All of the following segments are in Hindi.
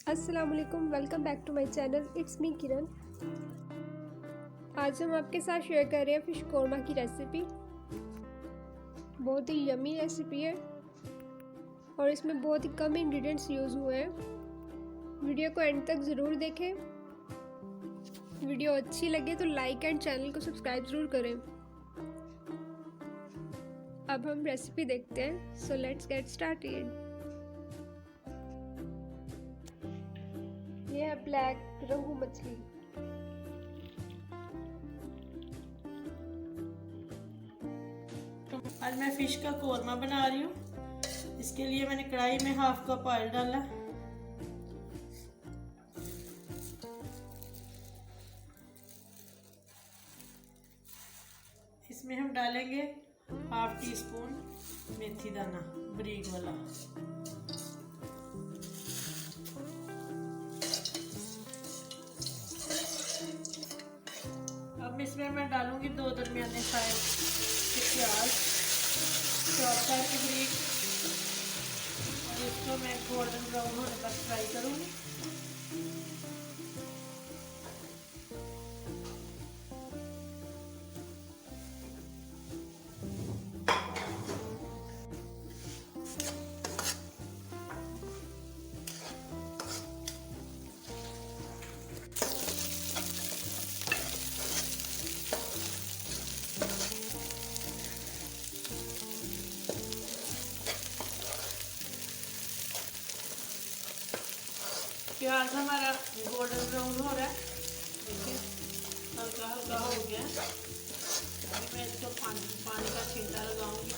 अस्सलाम वालेकुम, welcome back to my channel. It's me Kiran. आज हम आपके साथ शेयर कर रहे हैं फ़िश कौरमा की रेसिपी। बहुत ही यमी रेसिपी है और इसमें बहुत ही कम इंग्रेडिएंट्स यूज़ हुए हैं। वीडियो को एंड तक ज़रूर देखें। वीडियो अच्छी लगे तो लाइक एंड चैनल को सब्सक्राइब ज़रूर करें। अब हम रेसिपी देखते हैं। So let's get started. ये है ब्लैक रोहू मछली। आज मैं फिश का कौरमा बना रही हूँ। इसके लिए मैंने कढ़ाई में हाफ कप ऑयल डाला। इसमें हम डालेंगे हाफ टी स्पून मेथी दाना बारीक वाला। अब इसमें मैं डालूंगी 2 दरमियाने साइज के प्याज चॉप करके बारीक, और इसको मैं गोल्डन ब्राउन होने तक फ्राई करूंगी। प्याज हमारा गोल्डन ब्राउन हो रहा है, देखिए हल्का हल्का हो गया। अभी मैं इसको पानी का छींटा लगाऊंगी।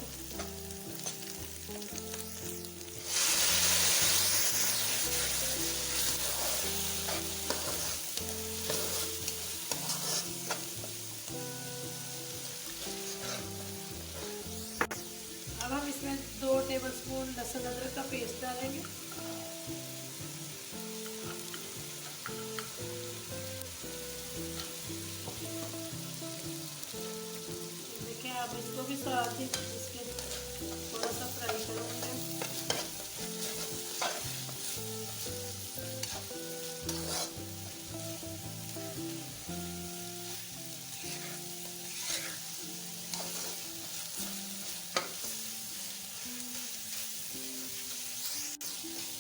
अब हम इसमें 2 टेबलस्पून लहसुन अदरक का पेस्ट डालेंगे। अब इसको भी साथ ही इसके थोड़ा सा फ्राई करेंगे।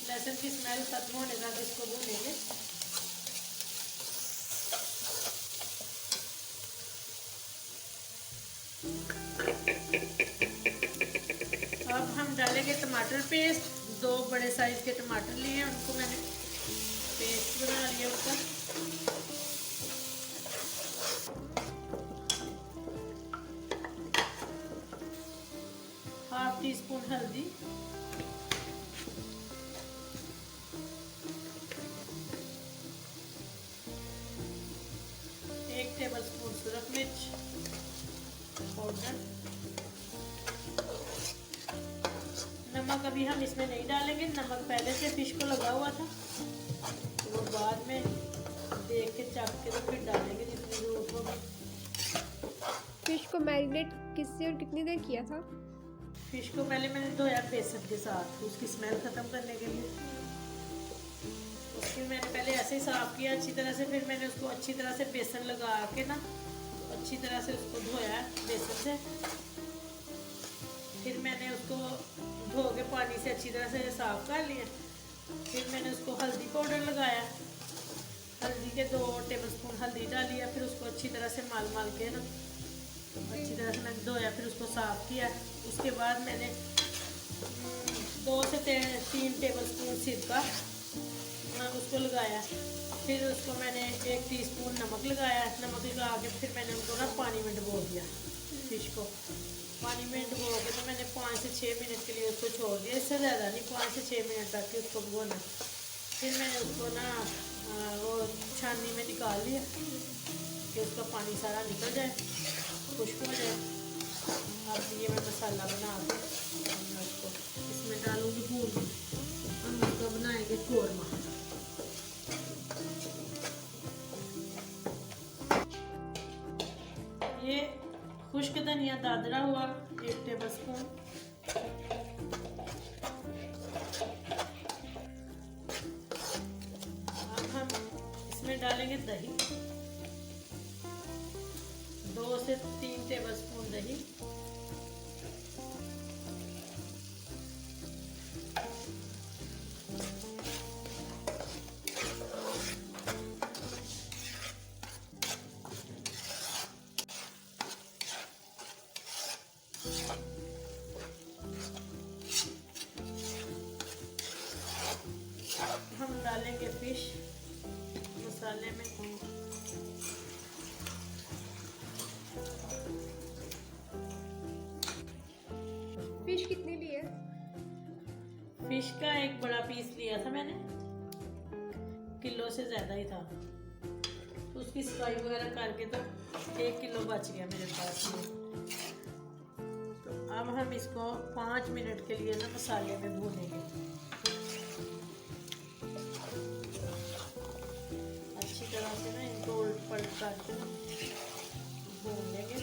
लहसुन की स्मेल खत्म होने तक इसको भूनेंगे। अब हम डालेंगे टमाटर पेस्ट। 2 बड़े साइज के टमाटर लिए, उनको मैंने पेस्ट बना लिया उसका। हाफ टी स्पून हल्दी, 1 टेबलस्पून सुरख मिर्च पाउडर। नमक अभी हम इसमें नहीं डालेंगे, नमक पहले से फिश को लगा हुआ था, तो वो बाद में देख के चख के तो फिर डालेंगे जितनी जरूरत होगी। फिश को मैरिनेट किससे और कितनी देर किया था? फिश को पहले मैंने धोया बेसन के साथ उसकी स्मेल ख़त्म करने के लिए। उसके मैंने पहले ऐसे ही साफ़ किया अच्छी तरह से, फिर मैंने उसको अच्छी तरह से बेसन लगा के ना अच्छी तरह से उसको धोया बेसन से। फिर मैंने उसको धो के पानी से अच्छी तरह से साफ़ कर लिया। फिर मैंने उसको हल्दी पाउडर लगाया, हल्दी के 2 टेबलस्पून हल्दी डाली है। फिर उसको अच्छी तरह से माल के ना अच्छी तरह से मैंने धोया, फिर उसको साफ़ किया। उसके बाद मैंने 2 से 3 टेबलस्पून सिरका उसको लगाया। फिर उसको मैंने 1 टीस्पून नमक लगाया। नमक लगा के फिर मैंने उनको ना पानी में डुबो दिया। फिश को पानी में डुबो के तो मैंने 5 से 6 मिनट के लिए उसको छोड़ दिया, इससे ज़्यादा नहीं, 5 से 6 मिनट तक उसको भिगोना। फिर मैंने उसको ना वो छाननी में निकाल लिया कि उसका पानी सारा निकल जाए, खुश्क हो जाए। अब ये मैं मसाला बना के उसको इसमें डालूँगी भून। हम उसका बनाएंगे कौरमा। ये खुश्क धनिया दादरा हुआ 1 टेबलस्पून, डालेंगे दही, 2 से 3 टेबलस्पून दही। हम डालेंगे फिश मसाले में। फिश कितनी ली है? फिश का एक बड़ा पीस लिया था मैंने, किलो से ज़्यादा ही था, तो उसकी सफाई वगैरह करके तो 1 किलो बच गया मेरे पास में। तो अब हम इसको 5 मिनट के लिए ना मसाले में भूनेंगे, अच्छी तरह से ना इनको उलट पलट करके भून लेंगे।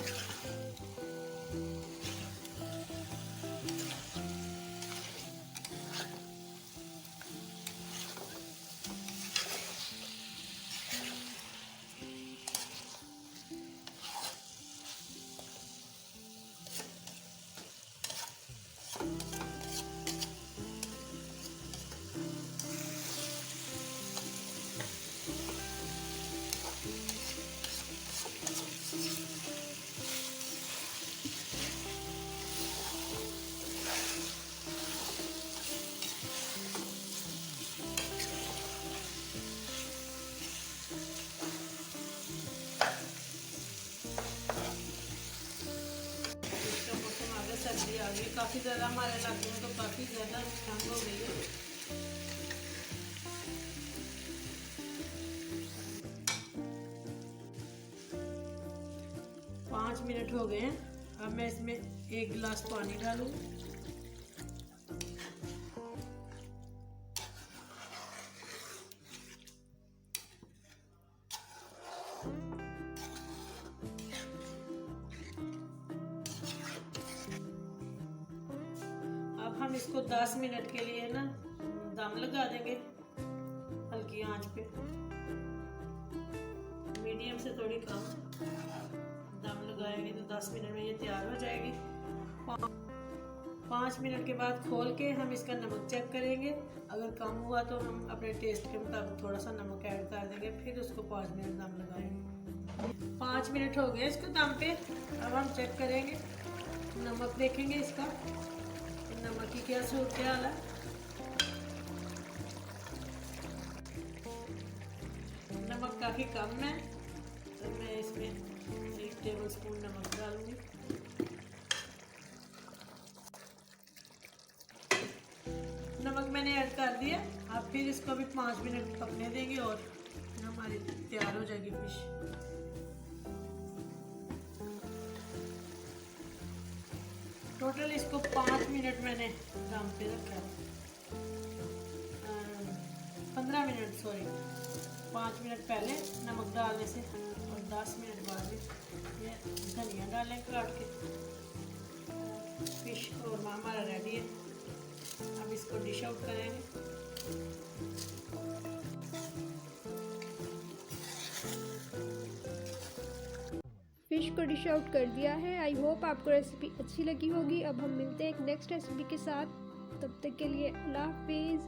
सर्दी आ गई काफ़ी ज़्यादा, हमारे इलाके में तो काफ़ी ज़्यादा ठंड हो गई है। पाँच मिनट हो गए हैं। अब मैं इसमें 1 गिलास पानी डालूंगी। अब हम इसको 10 मिनट के लिए ना दम लगा देंगे हल्की आंच पे, मीडियम से थोड़ी कम दम लगाएंगे तो 10 मिनट में ये तैयार हो जाएगी। 5 मिनट के बाद खोल के हम इसका नमक चेक करेंगे, अगर कम हुआ तो हम अपने टेस्ट के मुताबिक थोड़ा सा नमक ऐड कर देंगे, फिर उसको 5 मिनट दम लगाएंगे। 5 मिनट हो गए इसको दम पे। अब हम चेक करेंगे, नमक देखेंगे इसका, नमक की क्या सूरत हाल है। नमक काफ़ी कम है तो मैं इसमें 1 टेबलस्पून नमक डालूंगी। नमक मैंने ऐड कर दिया। अब फिर इसको भी 5 मिनट पकने देंगे और हमारी तैयार हो जाएगी फिश। टोटल इसको 5 मिनट मैंने दम पे रखा है, 15 मिनट, सॉरी 5 मिनट पहले नमक डालने से और 10 मिनट बाद ये धनिया डालें काट के। फिश कौरमा हमारा रेडी है। अब इसको डिश आउट करेंगे। फिश को डिश आउट कर दिया है। आई होप आपको रेसिपी अच्छी लगी होगी। अब हम मिलते हैं एक नेक्स्ट रेसिपी के साथ, तब तक के लिए अल्लाह हाफिज़।